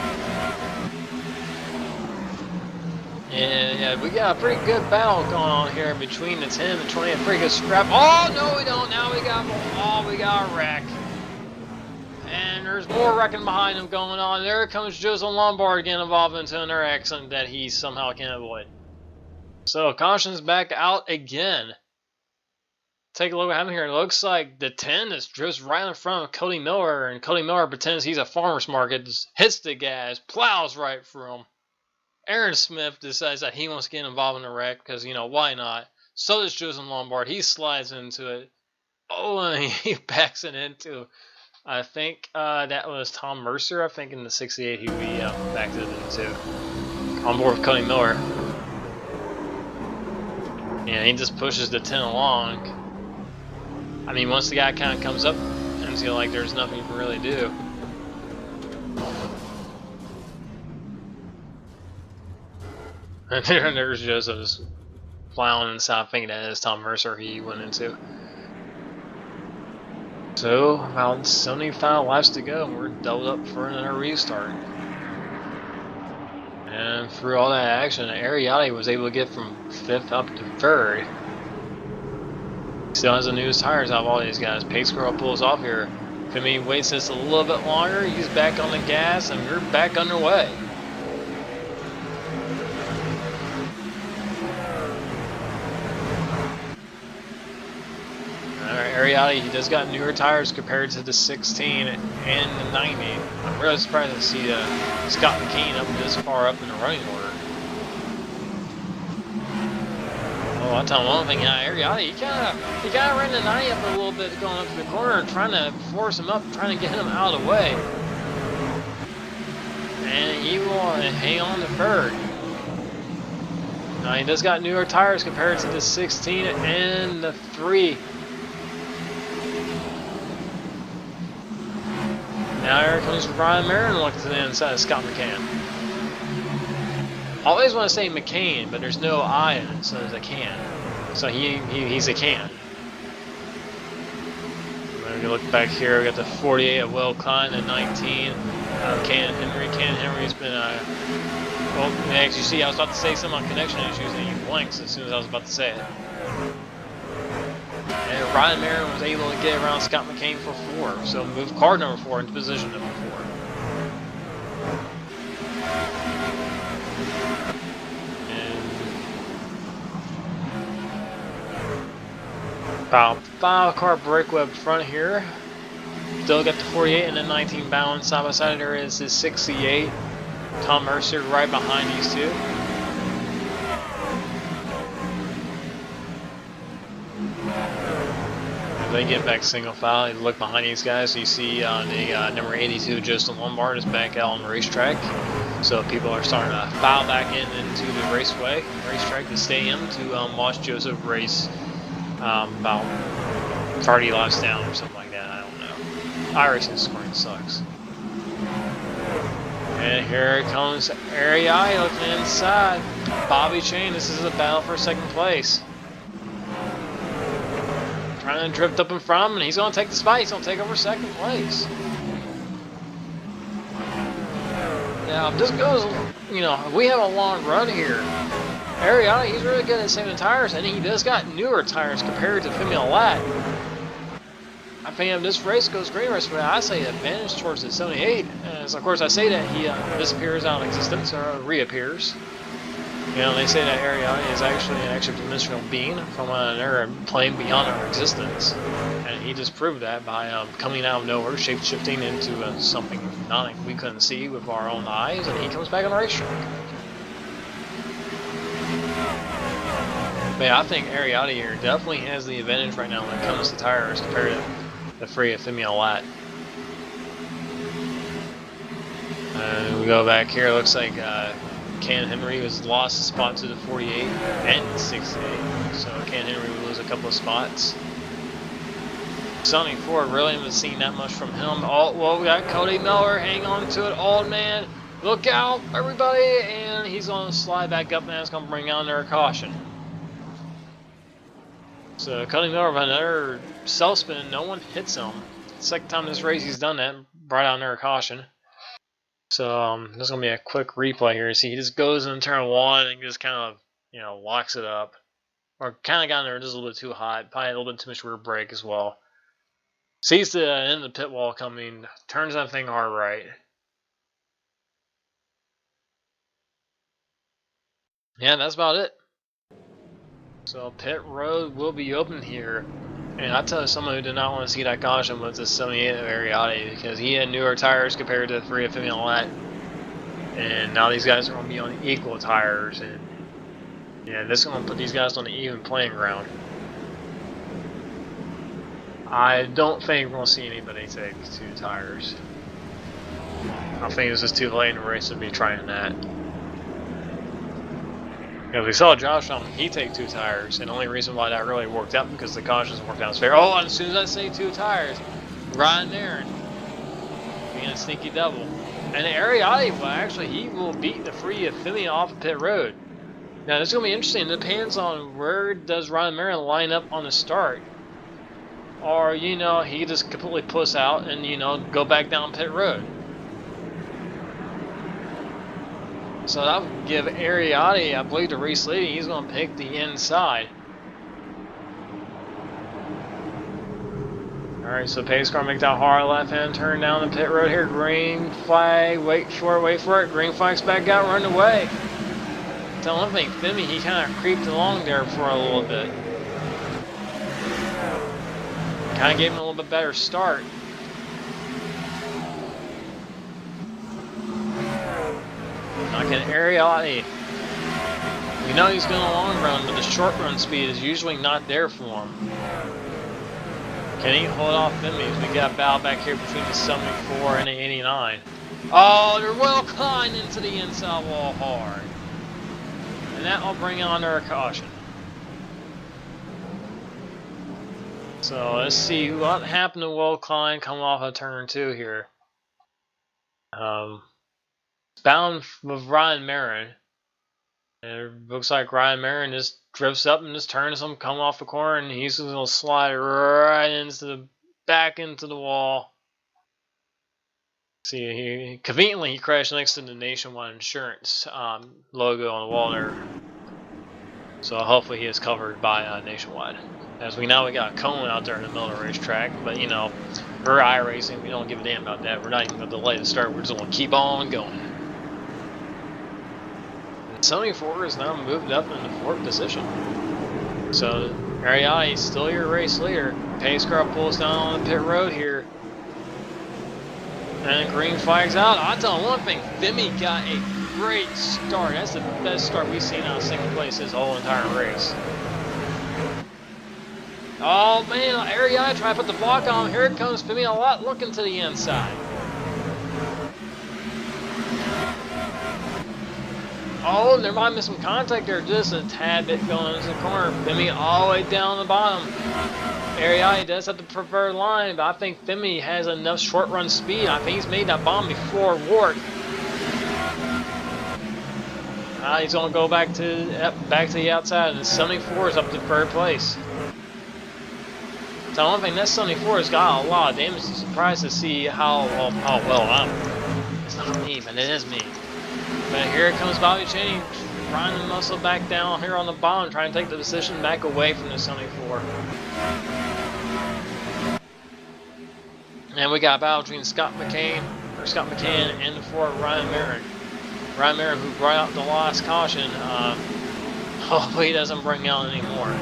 And yeah, we got a pretty good battle going on here between the 10 and 20. A pretty good scrap. Oh no, we don't. Now we got a wreck. And there's more wrecking behind him going on. There comes Joseph Lombard getting involved into another accident that he somehow can't avoid. So caution's back out again. Take a look at him here. It looks like the 10 is just right in front of Cody Miller, and Cody Miller pretends he's a farmer's market, just hits the gas, plows right through him. Aaron Smith decides that he wants to get involved in the wreck because, you know, why not? So does Joseph Lombard. He slides into it. Oh, and he backs it into, I think that was Tom Mercer. I think in the 68 he backed it into. On board with Cody Miller. Yeah, he just pushes the 10 along. I mean, once the guy kind of comes up and feel like there's nothing you can really do. And there's Joseph just plowing inside, thinking that is Tom Mercer he went into. So, about 75 laps to go, and we're doubled up for another restart. And through all that action, Ariati was able to get from 5th up to 3rd. Still has the newest tires out of all these guys. Pace Girl pulls off here. Femi waits just a little bit longer. He's back on the gas, and we're back underway. Ariati, he does got newer tires compared to the 16 and the 90. I'm really surprised to see Scott McCain up this far up in the running order. Oh, I tell him one thing, Ariati, he kind of ran the 90 up a little bit going up to the corner, trying to force him up, trying to get him out of the way. And he will hang on to 3rd. Now he does got newer tires compared to the 16 and the 3. Now here comes Brian Marin looking to the inside of Scott McCann. I always want to say McCain, but there's no I in it, so there's a can. So he's a can. When we look back here, we got the 48 of Will Klein, the 19 of Ken Henry. Ken Henry's been, well, as you see, I was about to say some on connection issues, and he blinks as soon as I was about to say it. And Ryan Marin was able to get around Scott McCain for 4, so move car number 4 into position number 4. And about 5-car brake web front here. Still got the 48 and the 19 balanced side by side. There is his 68. Tom Mercer right behind these two. They get back single file. You look behind these guys, you see the number 82, Justin Lombard, is back out on the racetrack. So people are starting to file back into the racetrack to stadium to watch Joseph race about 30 laps down or something like that. I don't know. iRacing scoring sucks. And here comes Ariai looking inside. Bobby Chain, this is a battle for 2nd place. Trying to drift up in front of him, and he's going to take the spot. He's going to take over 2nd place. Now, if this goes, you know, if we have a long run here, Ariana, he's really good at saving tires, and he does got newer tires compared to Femi Lat. I think if this race goes green race, I say advantage towards the 78. As of course I say that he disappears out of existence or reappears. You know, they say that Ariana is actually an extra-dimensional being from another plane beyond our existence. And he just proved that by coming out of nowhere, shape-shifting into something we couldn't see with our own eyes, and he comes back on the racetrack. But yeah, I think Ariana here definitely has the advantage right now when it comes to tires compared to the free Femi Lat. We go back here, it looks like Ken Henry has lost a spot to the 48 and 68, so Ken Henry will lose a couple of spots. Sonny Ford really haven't seen that much from him. Oh, well, we got Cody Miller, hang on to it, old man. Look out, everybody, and he's going to slide back up, and that's going to bring on their caution. So Cody Miller with another self-spin, no one hits him. Second time this race he's done that, brought on their caution. So this is going to be a quick replay here. See, he just goes in turn 1 and just kind of, you know, locks it up. Or kind of got in there just a little bit too hot. Probably a little bit too much rear brake as well. Sees the end of the pit wall coming. Turns that thing hard right. Yeah, that's about it. So pit road will be open here. And I tell you, someone who did not want to see that caution was the 78 of Ariati, because he had newer tires compared to the 3 of Femi Lat. And now these guys are going to be on equal tires, and yeah, this is going to put these guys on an even playing ground. I don't think we're going to see anybody take 2 tires. I think this is too late in the race to be trying that. Because we saw Josh he take 2 tires, and the only reason why that really worked out because the cautions worked out his favor. Oh, and as soon as I say 2 tires, Ryan Marin being a sneaky double. And Ariati, well, actually, he will beat the free of Femi off of pit road. Now, this is going to be interesting. It depends on where does Ryan Marin line up on the start. Or, you know, he just completely puss out and, you know, go back down pit road. So that would give Ariati, I believe, the race leading. He's going to pick the inside. Alright, so pace car make that hard left-hand turn down the pit road here. Green flag, wait for it. Green flag's back out, run away. Tell one thing, Femi, he kind of creeped along there for a little bit. Kind of gave him a little bit better start. Knocking Ariati. We know he's going a long run, but the short run speed is usually not there for him. Can he hold off Femi? We got Bow back here between the 74 and the 89. Oh, they're well climbed into the inside wall hard. And that will bring on their caution. So let's see what happened to Will Klein coming off of turn 2 here. Bound with Ryan Marin. And it looks like Ryan Marin just drifts up and just turns him, come off the corner, and he's just gonna slide right into the back into the wall. See, he conveniently crashed next to the Nationwide Insurance logo on the wall there. So hopefully he is covered by Nationwide. As we know, we got a cone out there in the middle of the racetrack, but you know, we're iRacing, we don't give a damn about that. We're not even gonna delay the start, we're just gonna keep on going. 74 is now moved up in the 4th position. So Ariati is still your race leader. Pace car pulls down on the pit road here. And the green flag's out. I'll tell you one thing, Femi got a great start. That's the best start we've seen out of second place this whole entire race. Oh man, Ariati trying to put the block on. Here it comes, Femi a lot looking to the inside. Oh, there might be some contact there, just a tad bit going into the corner. Femi all the way down the bottom. Ariati does have the preferred line, but I think Femi has enough short run speed. I think he's made that bomb before Ward. He's going to go back to the outside, and the 74 is up to 3rd place. So one thing, that 74 has got a lot of damage. I'm surprised to see how well I'm. It's not me, but it is me. But here comes Bobby Cheney, trying to muscle back down here on the bottom, trying to take the position back away from the 74. And we got a battle between Scott McCann and the 4 Ryan Marin. Ryan Marin, who brought out the last caution, hopefully he doesn't bring out any more.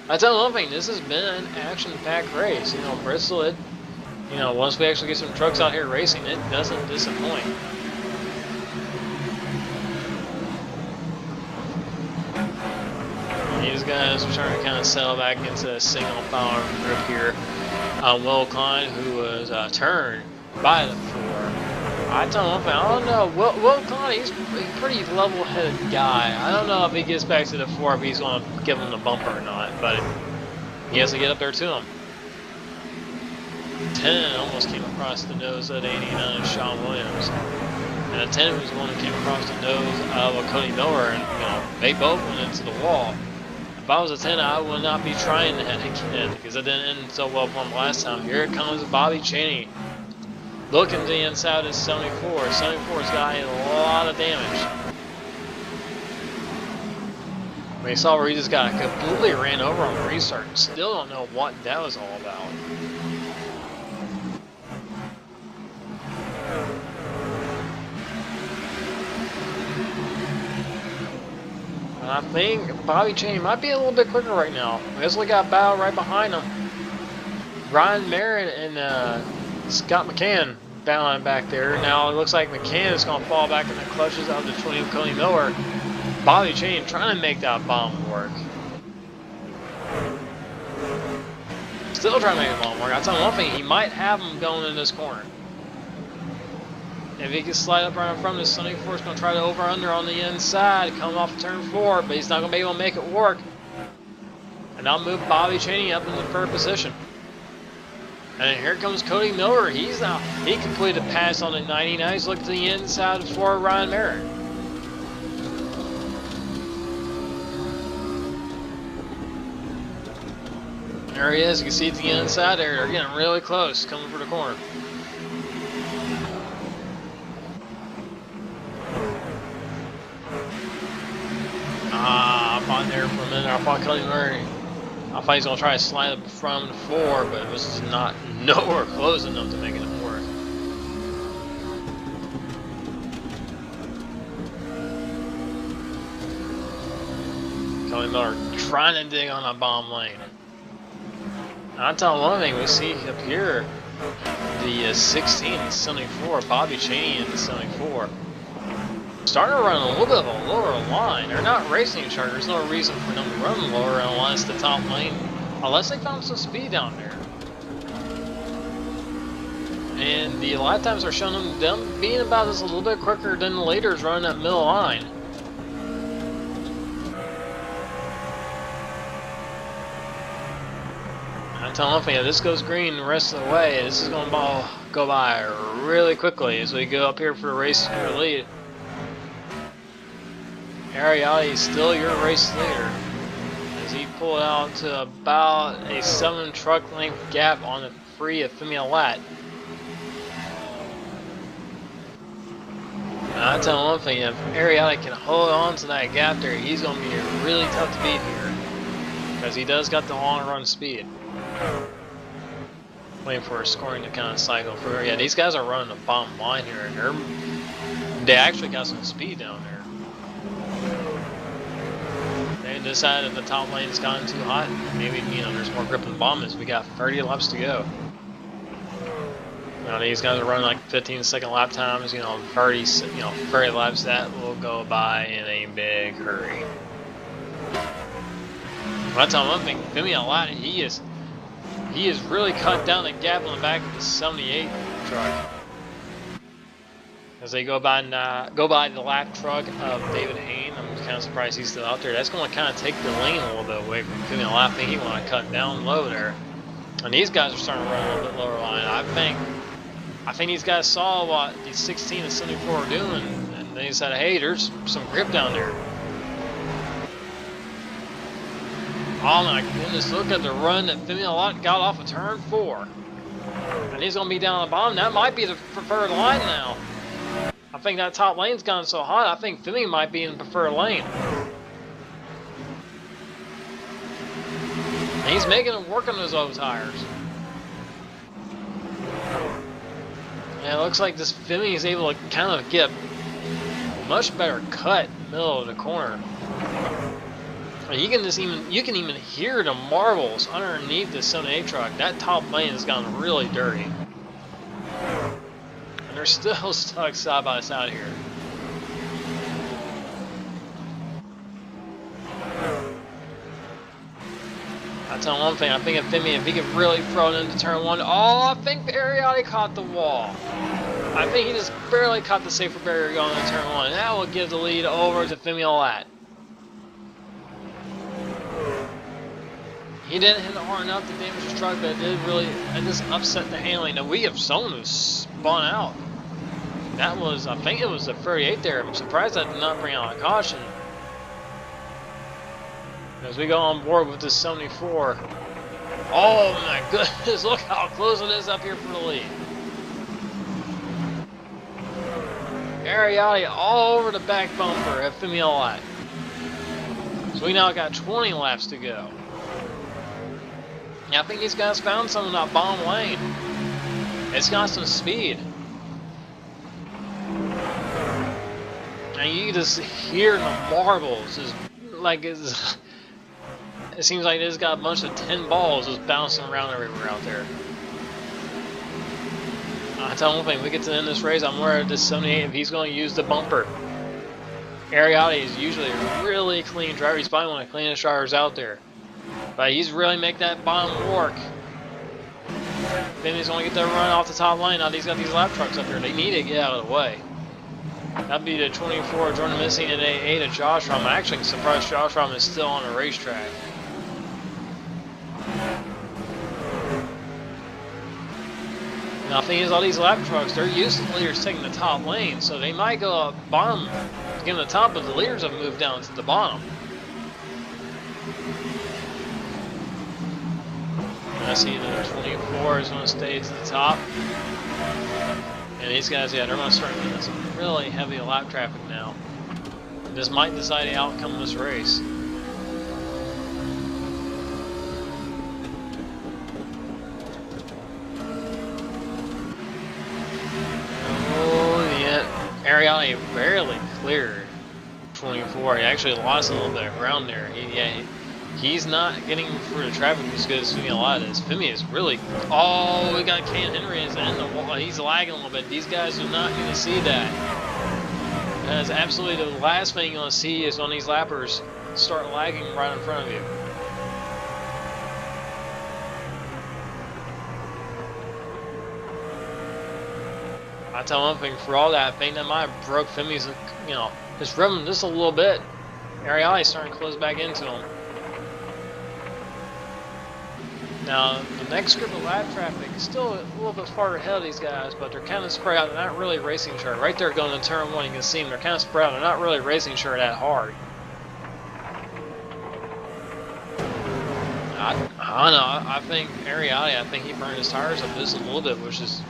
I tell you one thing, this has been an action-packed race. You know, Bristol, you know, once we actually get some trucks out here racing, it doesn't disappoint. These guys are trying to kind of settle back into a single power group here. Will Klein, who was turned by the 4. I don't know. Will Klein, he's a pretty level-headed guy. I don't know if he gets back to the 4, if he's going to give him the bumper or not, but he has to get up there to him. 10 almost came across the nose of the 89 of Sean Williams. And a 10 was the one who came across the nose of a Cody Miller, and you know, they both went into the wall. If I was a 10, I would not be trying that again because it didn't end so well for him last time. Here comes Bobby Cheney. Looking to the inside of 74. 74's got a lot of damage. We saw where he just got completely ran over on the restart. Still don't know what that was all about. I think Bobby Cheney might be a little bit quicker right now. I guess we got Bow right behind him. Ryan Marin and Scott McCann battling back there. Now it looks like McCann is going to fall back in the clutches of the 20 Cody Miller. Bobby Cheney trying to make that bomb work. Still trying to make the bomb work. I'll tell you one thing, he might have him going in this corner. If he can slide up right in front of this, 74 is going to try to over-under on the inside, come off turn 4, but he's not going to be able to make it work. And I'll move Bobby Cheney up into third position. And here comes Cody Miller. He completed a pass on the 90. Now he's looking to the inside for Ryan Merritt. There he is. You can see at the inside there. They're getting really close, coming for the corner. I thought there for a minute. I thought Cody Murray. I thought he was going to try to slide up from the 4, but it was just not nowhere close enough to make it work. Cody Miller trying to dig on a bomb lane. I'll tell you one thing, we see up here the 16 and 74, Bobby Cheney in the 74. Starting to run a little bit of a lower line. They're not racing each other. There's no reason for them to run lower unless the top lane, unless they found some speed down there. And the lap times are showing them being about just a little bit quicker than the leaders running that middle line. I'm telling you, if this goes green the rest of the way, this is going to go by really quickly as we go up here for the race for the lead. Ariotti is still your race leader as he pulled out to about a 7 truck length gap on the free of Femi Lat. I'll tell you one thing, if Ariotti can hold on to that gap there, he's going to be really tough to beat here because he does got the long run speed. Waiting for a scoring to kind of cycle through. Yeah, these guys are running the bottom line here, and they actually got some speed down there. They decided the top lane's gotten too hot. Maybe, there's more grip in the bottom as we got 30 laps to go. Now these guys are running like 15-second lap times. 30 laps that will go by in a big hurry. But I'll tell you one thing, Femi Lat, he has really cut down the gap on the back of the 78 truck. As they go by the lap truck of David Hayne. I'm kind of surprised he's still out there. That's going to kind of take the lane a little bit away from Femi Lat. I think he want to cut down low there. And these guys are starting to run a little bit lower line. I think these guys saw what the 16 and 74 are doing, and they said, hey, there's some grip down there. Oh my goodness, look at the run that Femi Lat got off of turn 4. And he's going to be down the bottom. That might be the preferred line now. I think that top lane's gone so hot, I think Femi might be in the preferred lane. And he's making it work on those old tires. And it looks like this Femi is able to kind of get a much better cut in the middle of the corner. And you can even hear the marbles underneath the 78 truck. That top lane has gotten really dirty. And they're still stuck side by side here. I'll tell you one thing, I think if he could really throw it into turn 1, I think Ariotti caught the wall. I think he just barely caught the safer barrier going into turn 1. That will give the lead over to Femi Lat. He didn't hit it hard enough to damage his truck, but it just upset the handling. Now we have someone who spun out. I think it was a 38 there. I'm surprised that did not bring out a caution. As we go on board with this 74. Oh my goodness, look how close it is up here for the lead. Ariotti all over the back bumper at Femi Lat. So we now got 20 laps to go. Yeah, I think these guys found some in that bottom lane. It's got some speed. And you can just hear the marbles. It seems like it's got a bunch of 10 balls just bouncing around everywhere out there. I tell one thing, we get to the end of this race, I'm worried this 78 if he's going to use the bumper. Ariotti is usually a really clean driver. He's probably one of the cleanest drivers out there. But he's really make that bottom work. Finney's going to get that run off the top lane. Now he's got these lap trucks up here. They need to get out of the way. That'd be the 24 Jordan Missing and A8 of Josh Rom. I'm actually surprised Josh Rom is still on the racetrack. Now, the thing is, all these lap trucks, they're used to the leaders taking the top lane, so they might go up bottom to get in the top, but the leaders have moved down to the bottom. And I see the 24 is going to stay to the top. And these guys, yeah, they're going to start with some really heavy lap traffic now. This might decide the outcome of this race. Ariane barely cleared 24. He actually lost a little bit of ground there. He's not getting through the traffic as good as Femi Alada is. Femi is really. Oh, we got Ken Henry is in the wall. He's lagging a little bit. These guys do not need to see that. That is absolutely the last thing you're going to see is when these lappers start lagging right in front of you. I tell one thing, for all that, I think that might have broke Femi's, his rhythm just a little bit. Ariali's starting to close back into him. Now, the next group of lap traffic is still a little bit farther ahead of these guys, but they're kind of spread out. They're not really racing sure. Right there going to turn one, you can see them. They're kind of spread out. They're not really racing sure that hard. I don't know. I think Ariali, I think he burned his tires up just a little bit, which is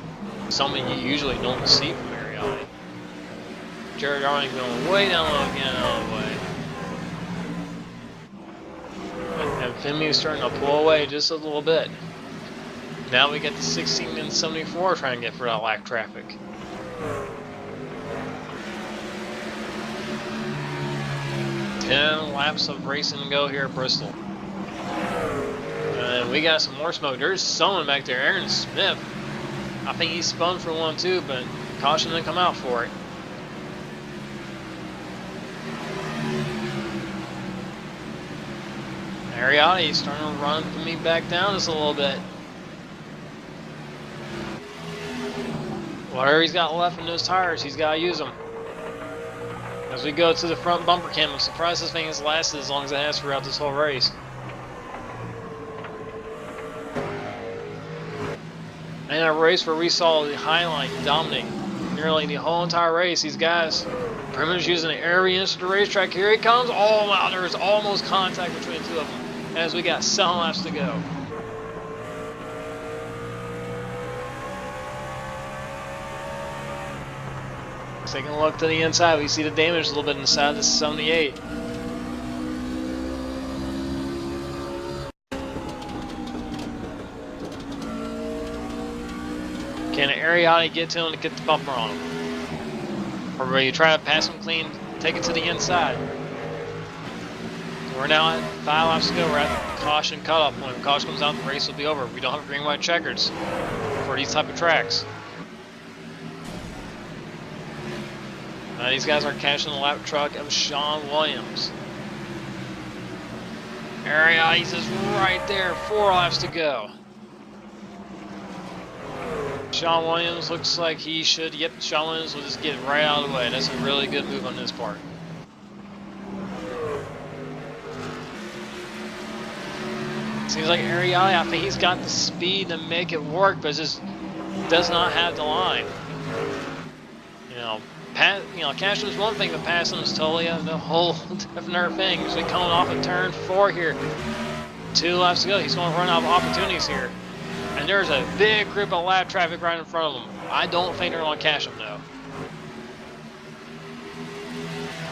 something you usually don't see from Ariali. Jared Darling going way down low again out of the way. And Femi's starting to pull away just a little bit. Now we get the 16 and 74 trying to get for that lap traffic. Ten laps of racing to go here at Bristol. And we got some more smoke. There's someone back there, Aaron Smith. I think he spun for one too, but caution didn't come out for it. Ariati's starting to run for me back down just a little bit. Whatever he's got left in those tires, he's got to use them. As we go to the front bumper cam, I'm surprised this thing has lasted as long as it has throughout this whole race. And a race where we saw the highlight dominate nearly the whole entire race. These guys pretty much using every inch of the racetrack. Here he comes. Oh wow, there's almost contact between the two of them as we got 7 laps to go. Taking a look to the inside, we see the damage a little bit inside the 78. Can Ariati get to him to get the bumper on him? Or will you try to pass him clean, take it to the inside? We're now at 5 laps to go. We're at the caution cutoff point. When caution comes out, the race will be over. We don't have green, white checkers for these type of tracks. Now these guys are catching the lap truck of Sean Williams. Ariati's is right there. 4 laps to go. Sean Williams looks like he should. Yep, Sean Williams will just get right out of the way. That's a really good move on his part. Seems like Ariali, I think he's got the speed to make it work, but just does not have the line. Cashing is one thing, but passing is totally a whole different thing. He's coming off of turn 4 here. 2 laps to go. He's going to run out of opportunities here. And there's a big group of lap traffic right in front of him. I don't think they're going to cash him though.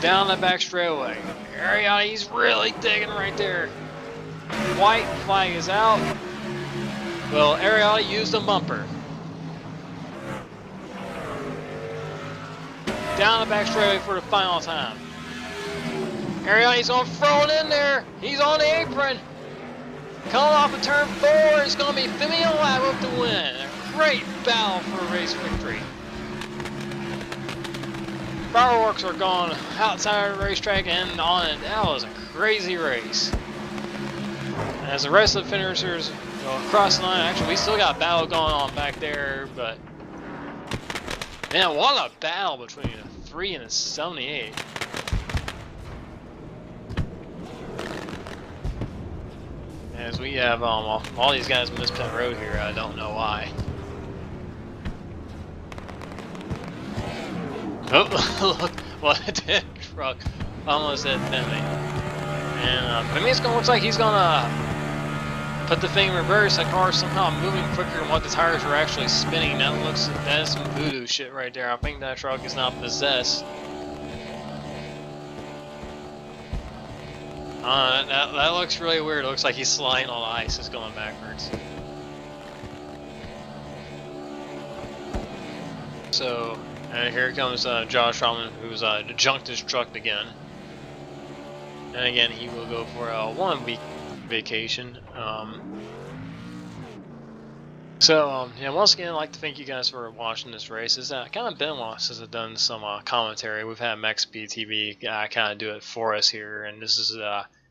Down the back straightaway. Ariati, he's really digging right there. White flag is out. Well, Ariati used a bumper. Down the back straightaway for the final time. Ariati's going to throw it in there. He's on the apron. Coming off of turn 4, it's going to be Femi Alada with the win. A great battle for a race victory. Fireworks are going outside of the racetrack and on it. That was a crazy race. As the rest of the finishers So across the line, actually, we still got a battle going on back there, but man, what a battle between a 3 and a 78. As we have all these guys missed pit road here, I don't know why. Oh, look what a dead truck almost hit Finley. And Finley's gonna looks like he's gonna put the thing in reverse. That car's somehow moving quicker than what the tires are actually spinning. That is some voodoo shit right there. I think that truck is not possessed. That looks really weird. It looks like he's sliding on the ice. It's going backwards. So, here comes Josh Robin, who's junked his truck again. And again, he will go for a 1 week vacation. Yeah, once again, I'd like to thank you guys for watching this race. It's kind of been a while since I've done some commentary. We've had MXP TV kind of do it for us here, and this is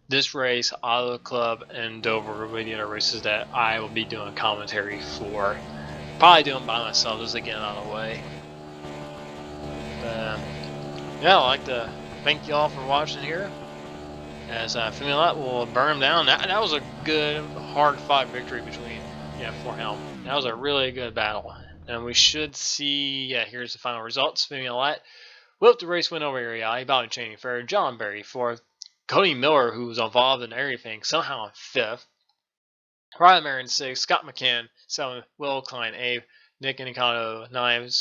this race, Auto Club, and Dover will be the other races that I will be doing commentary for. Probably doing by myself just to get out of the way. But, yeah, I'd like to thank you all for watching here. As Formula will burn him down. That was a good, hard-fought victory between for him. That was a really good battle. And we should see, here's the final results. Formula whipped the race win over area. Bobby Cheney third, John Berry fourth, Cody Miller, who was involved in everything, somehow in fifth, Ryan Marin sixth, Scott McCann seventh, Will Klein eighth, Nick Nicano ninth,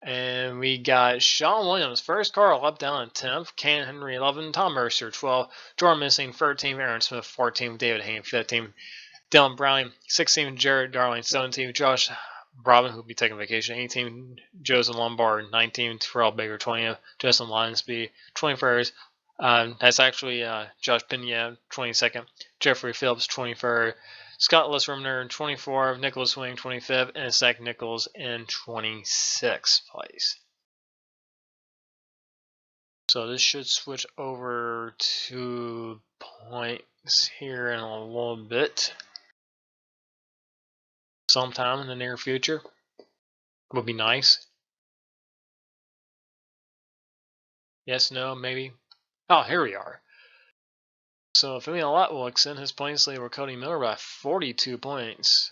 and we got Sean Williams, first car up down in 10th, Ken Henry 11th, Tom Mercer 12th, Jordan Missing 13th, Aaron Smith 14th, David Hayne 15th, Dylan Browning 16th, Jared Darling 17th, Josh Robin, who will be taking vacation 18th, Joseph Lombard 19th, Terrell Baker 20th, Justin Lionsby 21st, that's actually Josh Pena 22nd, Jeffrey Phillips 23rd, Scott Lisrumner in 24th, Nicholas Swing 25th, and Zach Nichols in 26th place. So this should switch over to points here in a little bit. Sometime in the near future. Would be nice. Yes, no, maybe. Oh, here we are. So Formula Lot will extend his points lead over Cody Miller by 42 points.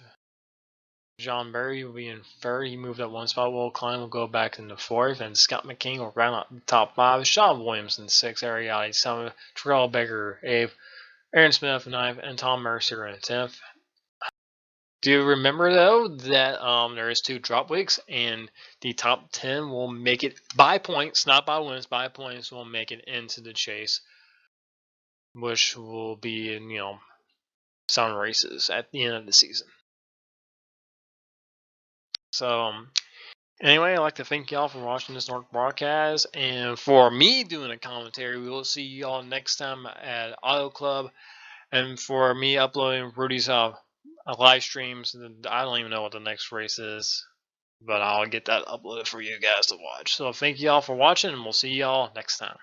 John Berry will be in third. He moved up one spot. Will Klein will go back into fourth. And Scott McCain will round out the top five. Sean Williams in sixth. Ariati 7th. Terrell Baker 8th. Aaron Smith 9th. And Tom Mercer in 10th. Do you remember, though, that there is 2 drop weeks. And the top 10 will make it by points. Not by wins. By points will make it into the chase. Which will be in, some races at the end of the season. So, anyway, I'd like to thank y'all for watching this NORC broadcast. And for me doing a commentary, we will see y'all next time at Auto Club. And for me uploading Rudy's live streams, I don't even know what the next race is. But I'll get that uploaded for you guys to watch. So, thank y'all for watching, and we'll see y'all next time.